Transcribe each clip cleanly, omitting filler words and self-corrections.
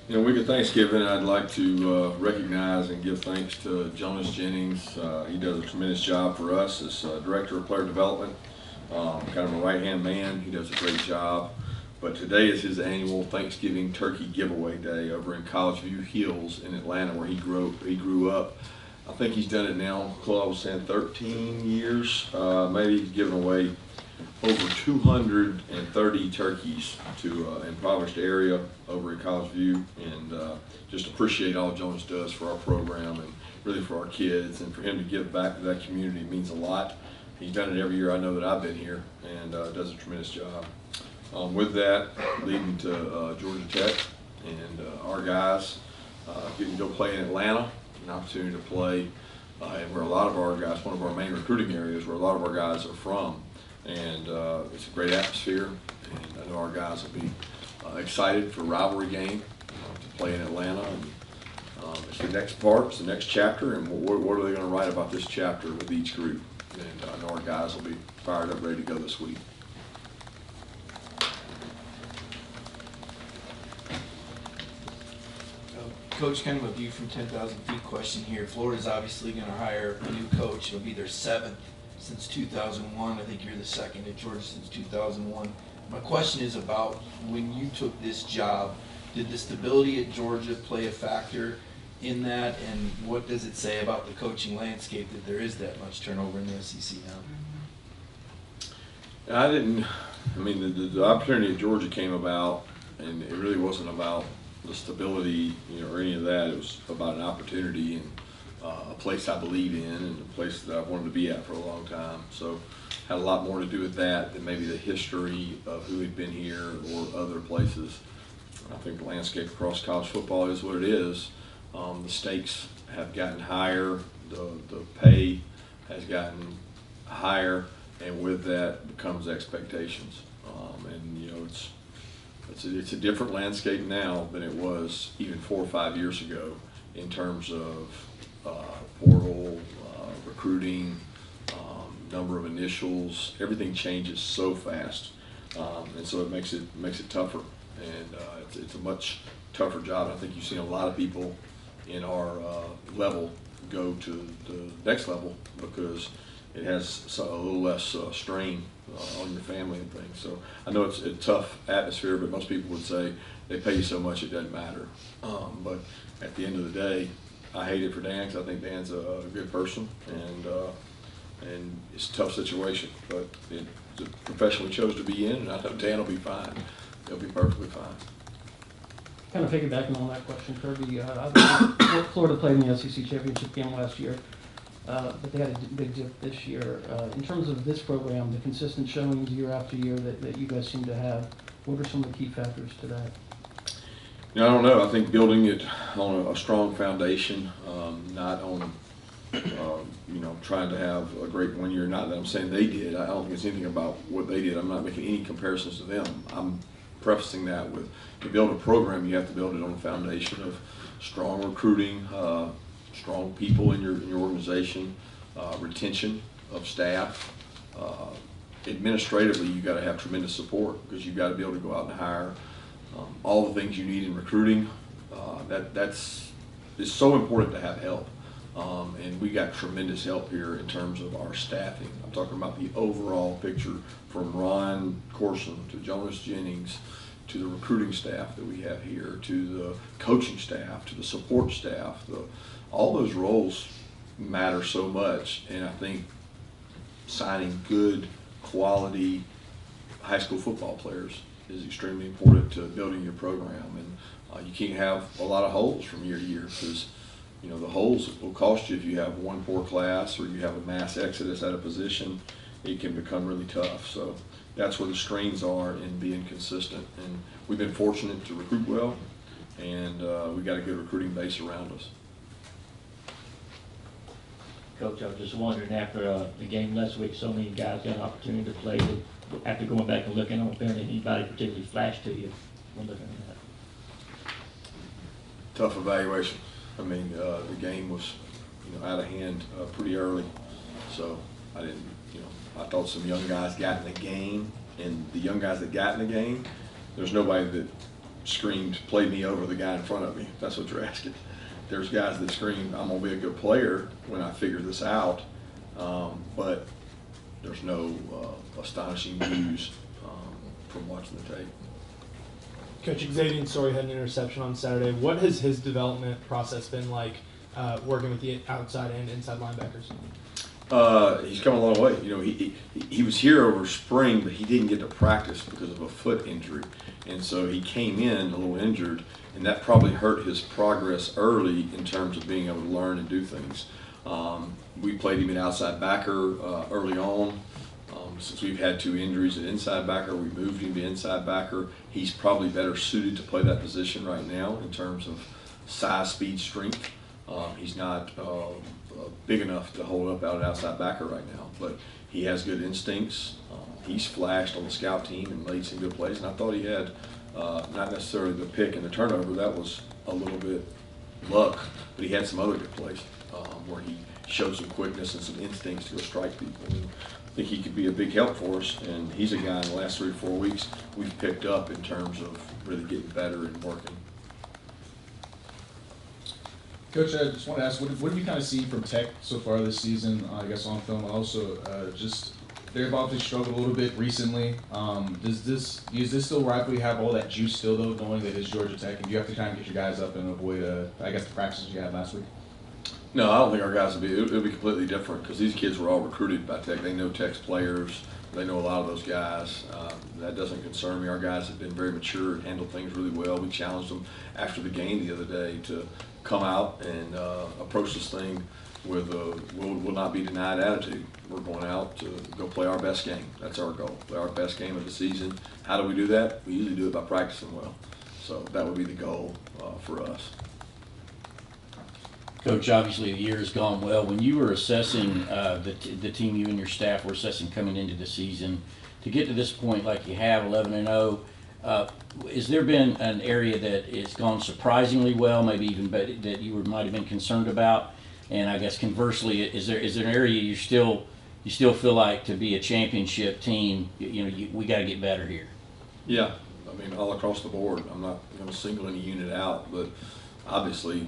Week of Thanksgiving, I'd like to recognize and give thanks to Jonas Jennings. He does a tremendous job for us as Director of Player Development, kind of a right-hand man. He does a great job. But today is his annual Thanksgiving Turkey Giveaway Day over in College View Hills in Atlanta, where he grew up. I think he's done it now, Claude was saying 13 years. Maybe he's given away over 230 turkeys to an impoverished area over in College View, and just appreciate all Jonas does for our program and really for our kids, and for him to give back to that community means a lot. He's done it every year I know that I've been here, and does a tremendous job. With that, leading to Georgia Tech, and our guys getting to go play in Atlanta, an opportunity to play and where a lot of our guys, one of our main recruiting areas where a lot of our guys are from. And it's a great atmosphere, and I know our guys will be excited for a rivalry game to play in Atlanta. And it's the next part, it's the next chapter, and what are they going to write about this chapter with each group? And I know our guys will be fired up, ready to go this week. Coach, kind of a view from 10,000 feet question here. Florida's obviously going to hire a new coach. It'll be their seventh since 2001. I think you're the second at Georgia since 2001. My question is about when you took this job, did the stability at Georgia play a factor in that, and what does it say about the coaching landscape that there is that much turnover in the SEC now? The opportunity at Georgia came about, and it really wasn't about the stability, or any of that. It was about an opportunity and a place I believe in, and a place that I've wanted to be at for a long time. So had a lot more to do with that than maybe the history of who had been here or other places. I think the landscape across college football is what it is. The stakes have gotten higher, the pay has gotten higher, and with that comes expectations. It's a different landscape now than it was even 4 or 5 years ago in terms of portal, recruiting, number of initials. Everything changes so fast, and so it makes it tougher. And it's a much tougher job. I think you've seen a lot of people in our level go to the next level because it has a little less strain on your family and things. So I know it's a tough atmosphere, but most people would say they pay you so much it doesn't matter. But at the end of the day, I hate it for Dan because I think Dan's a good person, and it's a tough situation. But it's a profession we chose to be in, and I know Dan will be fine. He'll be perfectly fine. Kind of piggybacking on that question, Kirby, Florida played in the SEC championship game last year, but they had a big dip this year. In terms of this program, the consistent showings year after year that you guys seem to have, what are some of the key factors to that? I don't know. I think building it on a strong foundation, not on trying to have a great 1 year. Not that I'm saying they did. I don't think it's anything about what they did. I'm not making any comparisons to them. I'm prefacing that with, to build a program, you have to build it on a foundation of strong recruiting, strong people in your organization, retention of staff. Administratively, you got to have tremendous support because you've got to be able to go out and hire all the things you need in recruiting. It's so important to have help, and we got tremendous help here in terms of our staffing. I'm talking about the overall picture, from Ron Corson to Jonas Jennings to the recruiting staff that we have here, to the coaching staff, to the support staff. All those roles matter so much, and I think signing good quality high school football players is extremely important to building your program. And you can't have a lot of holes from year to year, because the holes will cost you if you have one poor class or you have a mass exodus at a position. It can become really tough. So that's where the strains are in being consistent. And we've been fortunate to recruit well, and we got a good recruiting base around us. Coach, I was just wondering, after the game last week, so many guys got an opportunity to play. After going back and looking on film, did anybody particularly flash to you when looking at that? Tough evaluation. The game was, out of hand pretty early, so I didn't, I thought some young guys got in the game, and the young guys that got in the game, there's nobody that screamed, "Play me over the guy in front of me." If that's what you're asking. There's guys that scream, "I'm gonna be a good player when I figure this out," but there's no astonishing news from watching the tape. Coach, Xavier Story had an interception on Saturday. What has his development process been like working with the outside and inside linebackers? He's come a long way. You know, he was here over spring, but he didn't get to practice because of a foot injury, and so he came in a little injured, and that probably hurt his progress early in terms of being able to learn and do things. We played him at outside backer early on. Since we've had 2 injuries at inside backer, we moved him to inside backer. He's probably better suited to play that position right now in terms of size, speed, strength. He's not big enough to hold up out at outside backer right now, but he has good instincts. He's flashed on the scout team and made some good plays, and I thought he had not necessarily the pick and the turnover. That was a little bit luck, but he had some other good plays where he showed some quickness and some instincts to go strike people. And I think he could be a big help for us, and he's a guy in the last 3 to 4 weeks we've picked up in terms of really getting better and working. Coach, I just want to ask, what have you kind of seen from Tech so far this season, I guess on film, and also just they've obviously struggled a little bit recently. Does this still rightfully have all that juice still, though, knowing that it's Georgia Tech, and do you have to kind of get your guys up and avoid, I guess, the practices you had last week? No, I don't think our guys will be. It'll be completely different because these kids were all recruited by Tech. They know Tech's players. They know a lot of those guys. That doesn't concern me. Our guys have been very mature and handled things really well. We challenged them after the game the other day to come out and approach this thing with a will not be denied attitude. We're going out to go play our best game. That's our goal. Play our best game of the season. How do we do that? We usually do it by practicing well. So that would be the goal for us. Coach, obviously the year has gone well. When you were assessing the team, you and your staff were assessing coming into the season, to get to this point like you have, 11-0, has there been an area that has gone surprisingly well, maybe even that you might have been concerned about? And I guess conversely, is there an area you still feel like to be a championship team, we got to get better here? Yeah, I mean all across the board. I'm not going to single any unit out, but obviously,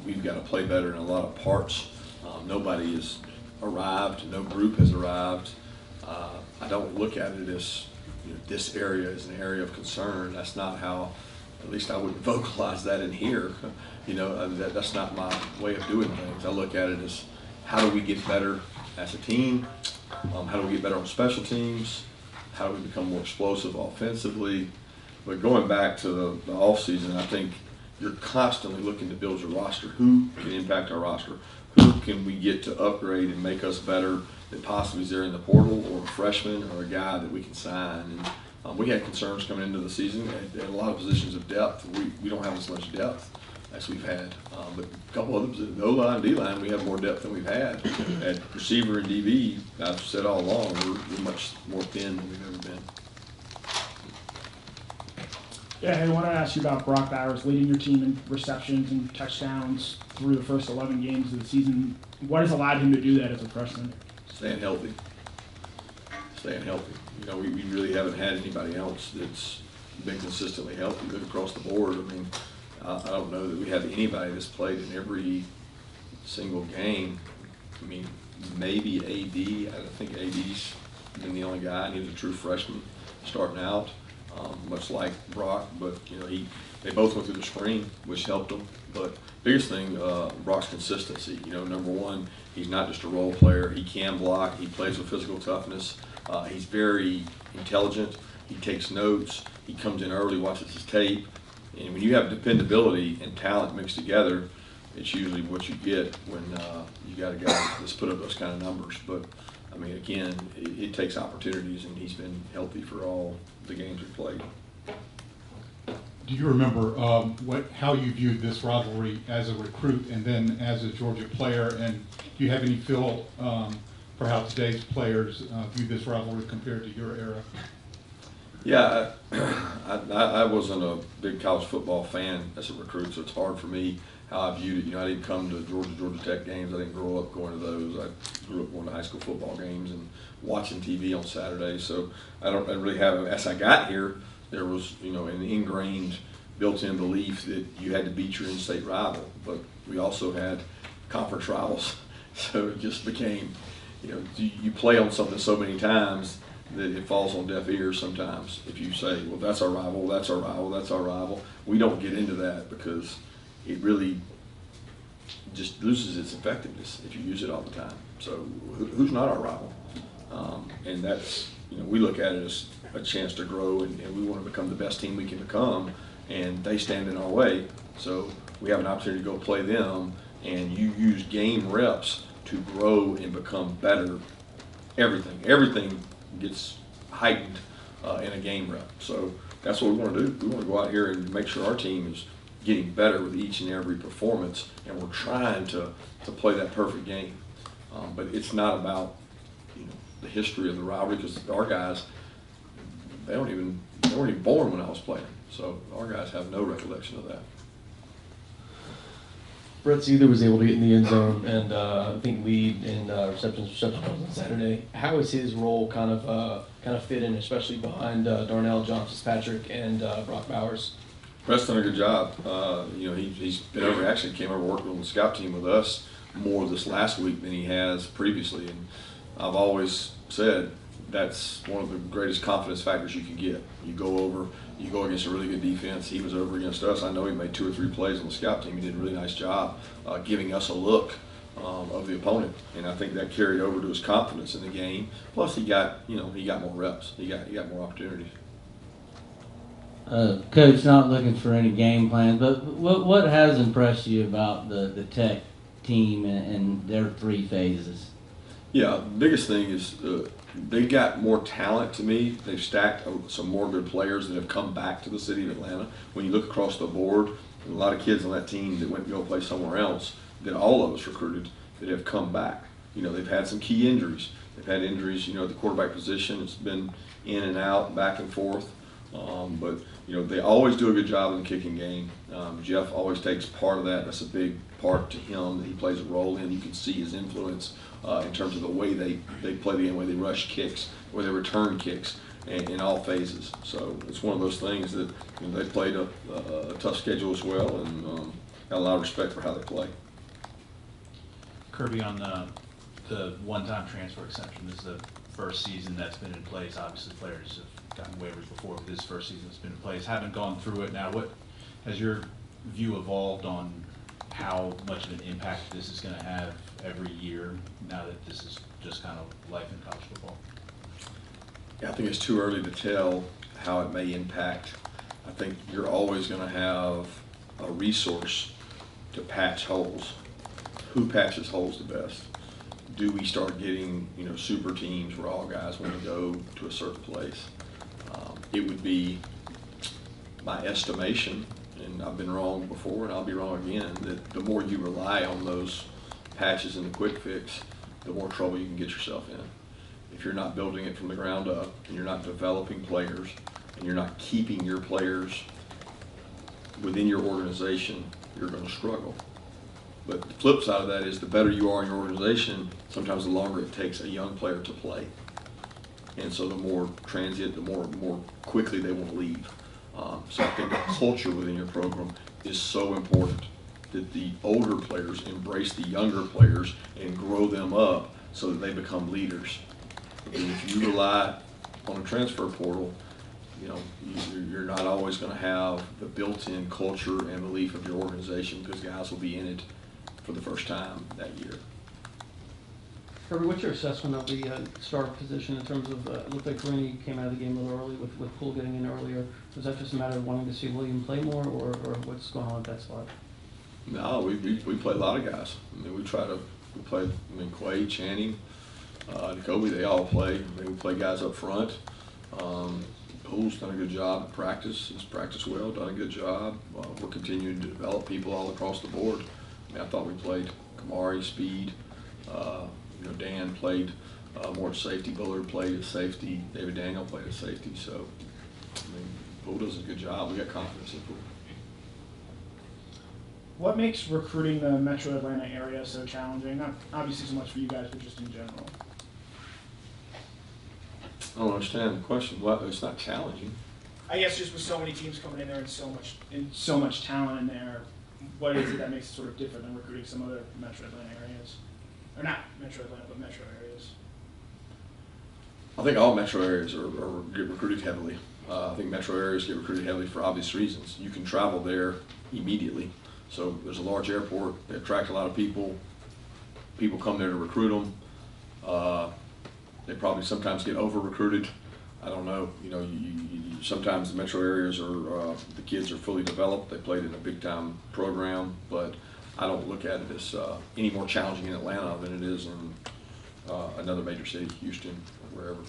we've got to play better in a lot of parts. Nobody has arrived. No group has arrived. I don't look at it as this area is an area of concern. That's not how, at least I wouldn't vocalize that in here. That's not my way of doing things. I look at it as how do we get better as a team? How do we get better on special teams? How do we become more explosive offensively? But going back to the offseason, I think you're constantly looking to build your roster. Who can impact our roster? Who can we get to upgrade and make us better that possibly is there in the portal, or a freshman, or a guy that we can sign? And we had concerns coming into the season at a lot of positions of depth. We don't have as much depth as we've had. But a couple of them, the O-line, D-line, we have more depth than we've had. At receiver and DB, I've said all along, we're much more thin than we've ever been. Yeah, I want to ask you about Brock Bowers leading your team in receptions and touchdowns through the first 11 games of the season. What has allowed him to do that as a freshman? Staying healthy. We really haven't had anybody else that's been consistently healthy. Look across the board. I mean, I don't know that we have anybody that's played in every single game. I mean, maybe AD. I think AD's been the only guy, and he was a true freshman starting out. Much like Brock, but they both went through the spring, which helped them. But biggest thing, Brock's consistency. Number one, he's not just a role player. He can block. He plays with physical toughness. He's very intelligent. He takes notes. He comes in early, watches his tape. And when you have dependability and talent mixed together, it's usually what you get when you got a guy that's put up those kind of numbers. But I mean, again, it takes opportunities, and he's been healthy for all the games we've played. Do you remember how you viewed this rivalry as a recruit and then as a Georgia player? And do you have any feel for how today's players view this rivalry compared to your era? Yeah, I wasn't a big college football fan as a recruit, so it's hard for me how I viewed it. I didn't come to Georgia Tech games. I didn't grow up going to those. I grew up going to high school football games and watching TV on Saturdays. So I really have. As I got here, there was an ingrained built-in belief that you had to beat your in-state rival, but we also had conference rivals. So it just became, you play on something so many times that it falls on deaf ears sometimes. If you say, well, that's our rival, that's our rival, that's our rival. We don't get into that because it really just loses its effectiveness if you use it all the time. So who's not our rival? And that's, we look at it as a chance to grow, and we want to become the best team we can become, and they stand in our way. So we have an opportunity to go play them, and you use game reps to grow and become better. Everything gets heightened in a game rep. So that's what we want to do. We want to go out here and make sure our team is getting better with each and every performance, and we're trying to play that perfect game. But it's not about the history of the rivalry, because our guys, they weren't even born when I was playing. So our guys have no recollection of that. Brett Seether was able to get in the end zone and I think lead in receptions on Saturday. How is his role kind of fit in, especially behind Darnell, John Fitzpatrick, and Brock Bowers? Brett's done a good job. He's been over, actually came over working on the scout team with us more this last week than he has previously. And I've always said that's one of the greatest confidence factors you can get. You go against a really good defense. He was over against us. I know he made 2 or 3 plays on the scout team. He did a really nice job giving us a look of the opponent, and I think that carried over to his confidence in the game. Plus, he got more reps. He got more opportunities. Coach, not looking for any game plans, but what has impressed you about the Tech team and their 3 phases? Yeah, the biggest thing is they got more talent to me. They've stacked some more good players that have come back to the city of Atlanta. When you look across the board, a lot of kids on that team that went to go play somewhere else that all of us recruited that have come back. They've had some key injuries. They've had injuries, at the quarterback position. It's been in and out, back and forth. But they always do a good job in the kicking game. Jeff always takes part of that. That's a big part to him that he plays a role in. You can see his influence in terms of the way they play the game, the way they rush kicks, the way they return kicks in all phases. So it's one of those things that they played a tough schedule as well, and got a lot of respect for how they play. Kirby, on the one-time transfer exception, this is the first season that's been in place. Obviously, players have gotten waivers before, but this first season that's been in place. Haven't gone through it now. What has your view evolved on how much of an impact this is going to have every year now that this is just kind of life in college football? Yeah, I think it's too early to tell how it may impact. I think you're always going to have a resource to patch holes. Who patches holes the best? Do we start getting super teams where all guys want to go to a certain place? It would be my estimation, and I've been wrong before and I'll be wrong again, that the more you rely on those patches and the quick fix, the more trouble you can get yourself in. If you're not building it from the ground up, and you're not developing players, and you're not keeping your players within your organization, you're going to struggle. But the flip side of that is the better you are in your organization, sometimes the longer it takes a young player to play. And so the more transient, the more quickly they won't leave. So I think the culture within your program is so important, that the older players embrace the younger players and grow them up so that they become leaders. Because if you rely on a transfer portal, you're not always going to have the built-in culture and belief of your organization, because guys will be in it for the first time that year. Kirby, what's your assessment of the starter position in terms of, it looked like Rooney came out of the game a little early with Poole getting in earlier. Was that just a matter of wanting to see William play more, or what's going on at that spot? No, we play a lot of guys. I mean, we play, Quay, Channing, Jacoby, they all play. We play guys up front. Poole's done a good job at practice. He's practiced well, done a good job. We're continuing to develop people all across the board. I thought we played Kamari, speed. Dan played more at safety. Bullard played at safety. David Daniel played at safety. So, Poole does a good job. We got confidence in Poole. What makes recruiting the Metro Atlanta area so challenging? Not obviously so much for you guys, but just in general. I don't understand the question. Well, it's not challenging. I guess just with so many teams coming in there and so much talent in there, what is it that makes it sort of different than recruiting some other Metro Atlanta areas, or not Metro Atlanta, but Metro areas? I think all metro areas get recruited heavily. I think metro areas get recruited heavily for obvious reasons. You can travel there immediately. So there's a large airport. They attract a lot of people. People come there to recruit them. They probably sometimes get over-recruited. I don't know. You know, sometimes the metro areas are the kids are fully developed. They played in a big-time program, but I don't look at it as any more challenging in Atlanta than it is in another major city, Houston, or wherever.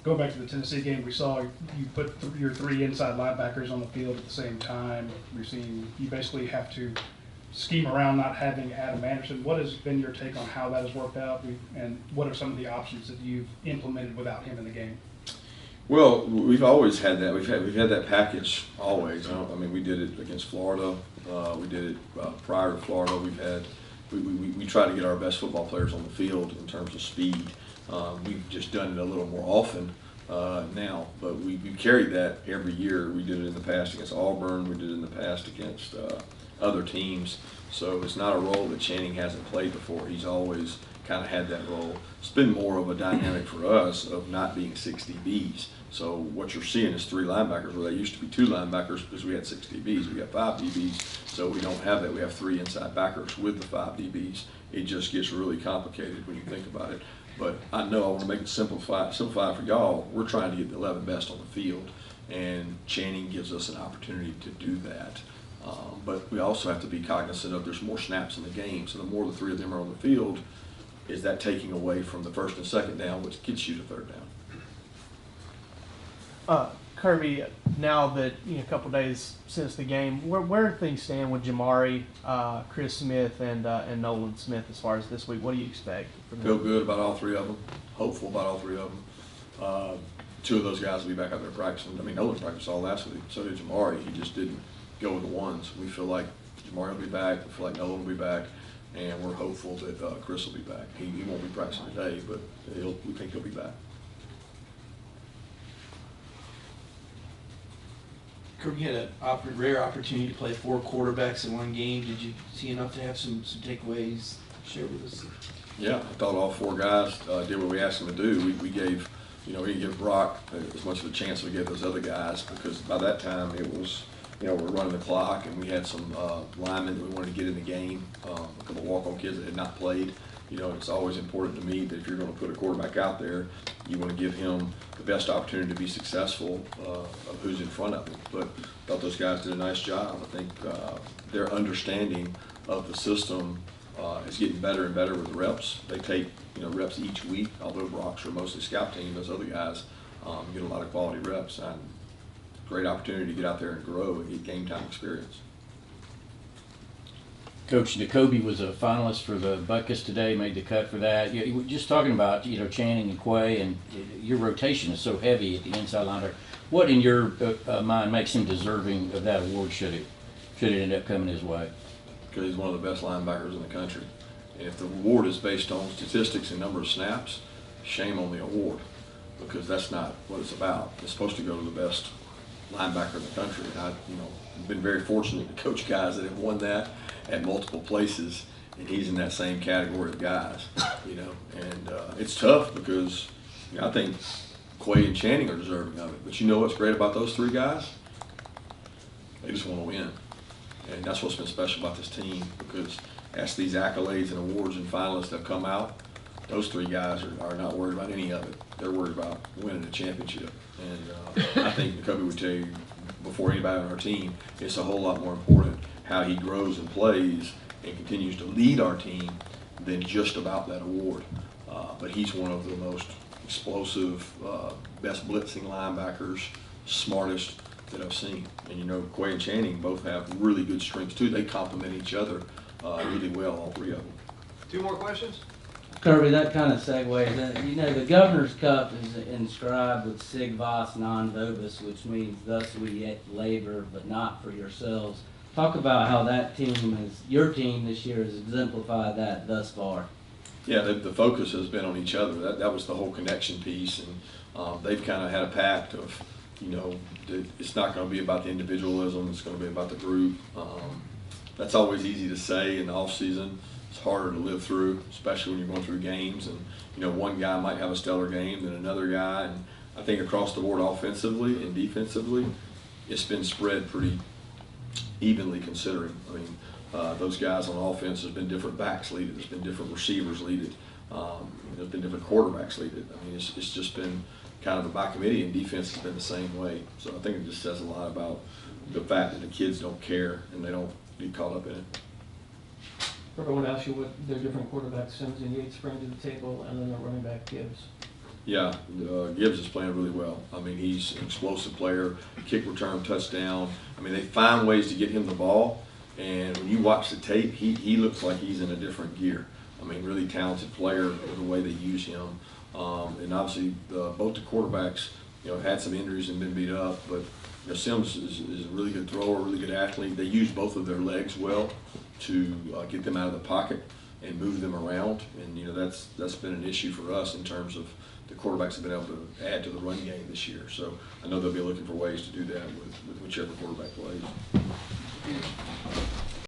Going back to the Tennessee game, we saw you put your 3 inside linebackers on the field at the same time. We've seen you basically have to scheme around not having Adam Anderson. What has been your take on how that has worked out, and what are some of the options that you've implemented without him in the game? Well, we've always had that. We've had that package always. I mean, we did it against Florida. We did it prior to Florida. We try to get our best football players on the field in terms of speed. We've just done it a little more often now, but we carried that every year. We did it in the past against Auburn. We did it in the past against other teams. So it's not a role that Channing hasn't played before. He's always kind of had that role. It's been more of a dynamic for us of not being 6 DBs. So what you're seeing is 3 linebackers where there used to be 2 linebackers because we had 6 DBs. We got 5 DBs, so we don't have that. We have 3 inside backers with the 5 DBs. It just gets really complicated when you think about it. But I know I want to make it simplified for y'all. We're trying to get the 11 best on the field, and Channing gives us an opportunity to do that. But we also have to be cognizant of there's more snaps in the game, so the more the 3 of them are on the field, is that taking away from the 1st and 2nd down, which gets you to 3rd down. Kirby, now that a couple days since the game, where do things stand with Jamari, Chris Smith, and Nolan Smith as far as this week? What do you expect from them? Feel good about all 3 of them. Hopeful about all 3 of them. 2 of those guys will be back out there practicing. I mean, Nolan practiced all last week. So did Jamari. He just didn't go with the ones. We feel like Jamari will be back. We feel like Nolan will be back. And we're hopeful that Chris will be back. He won't be practicing today, but we think he'll be back. Kirby had a rare opportunity to play 4 quarterbacks in one game. Did you see enough to have some takeaways share with us? Yeah, I thought all 4 guys did what we asked them to do. We gave, we didn't give Brock as much of a chance as we gave those other guys because by that time it was, we're running the clock and we had some linemen that we wanted to get in the game, a couple walk-on kids that had not played. It's always important to me that if you're going to put a quarterback out there, you want to give him the best opportunity to be successful of who's in front of him. But I thought those guys did a nice job. I think their understanding of the system is getting better and better with the reps. They take reps each week, although Brock's are mostly scout team. Those other guys get a lot of quality reps. And great opportunity to get out there and grow and get game time experience. Coach Kirby was a finalist for the Buckus today, made the cut for that. You were just talking about, Channing and Quay, and your rotation is so heavy at the inside linebacker. What in your mind makes him deserving of that award should it end up coming his way? Because he's one of the best linebackers in the country. And if the award is based on statistics and number of snaps, shame on the award, because that's not what it's about. It's supposed to go to the best linebacker in the country. And I've been very fortunate to coach guys that have won that at multiple places, and he's in that same category of guys, and it's tough because I think Quay and Channing are deserving of it. But what's great about those 3 guys? They just want to win, and that's what's been special about this team, because as these accolades and awards and finalists have come out, those 3 guys are not worried about any of it. They're worried about winning a championship, and I think Kirby would tell you before anybody on our team, it's a whole lot more important how he grows and plays and continues to lead our team than just about that award. But he's one of the most explosive, best blitzing linebackers, smartest that I've seen. And Quay and Channing both have really good strengths too. They complement each other really well, all 3 of them. 2 more questions? Kirby, that kind of segues. The Governor's Cup is inscribed with Sig Vos non vobis, which means thus we et labor, but not for yourselves. Talk about how your team this year has exemplified that thus far. Yeah, the focus has been on each other. That was the whole connection piece, and they've kind of had a pact of you know, it's not going to be about the individualism. It's going to be about the group. That's always easy to say in the off season. It's harder to live through, especially when you're going through games. And you know, one guy might have a stellar game than another guy. And I think across the board, offensively and defensively, it's been spread pretty evenly. Considering, I mean, those guys on offense, there's been different backs lead it. There's been different receivers lead it. There's been different quarterbacks lead it. I mean, it's just been kind of a by committee, and defense has been the same way. So I think it just says a lot about the fact that the kids don't care and they don't get caught up in it. I want to ask you what their different quarterbacks, Sims and Yates, bring to the table, and then the running back Gibbs. Yeah, Gibbs is playing really well. I mean, he's an explosive player, kick return, touchdown. I mean, they find ways to get him the ball, and when you watch the tape, he looks like he's in a different gear. I mean, really talented player, the way they use him. And obviously, both the quarterbacks, you know, had some injuries and been beat up, but you know, Sims is a really good thrower, really good athlete. They use both of their legs well to get them out of the pocket and move them around. And you know, that's been an issue for us in terms of the quarterbacks have been able to add to the run game this year. So I know they'll be looking for ways to do that with whichever quarterback plays.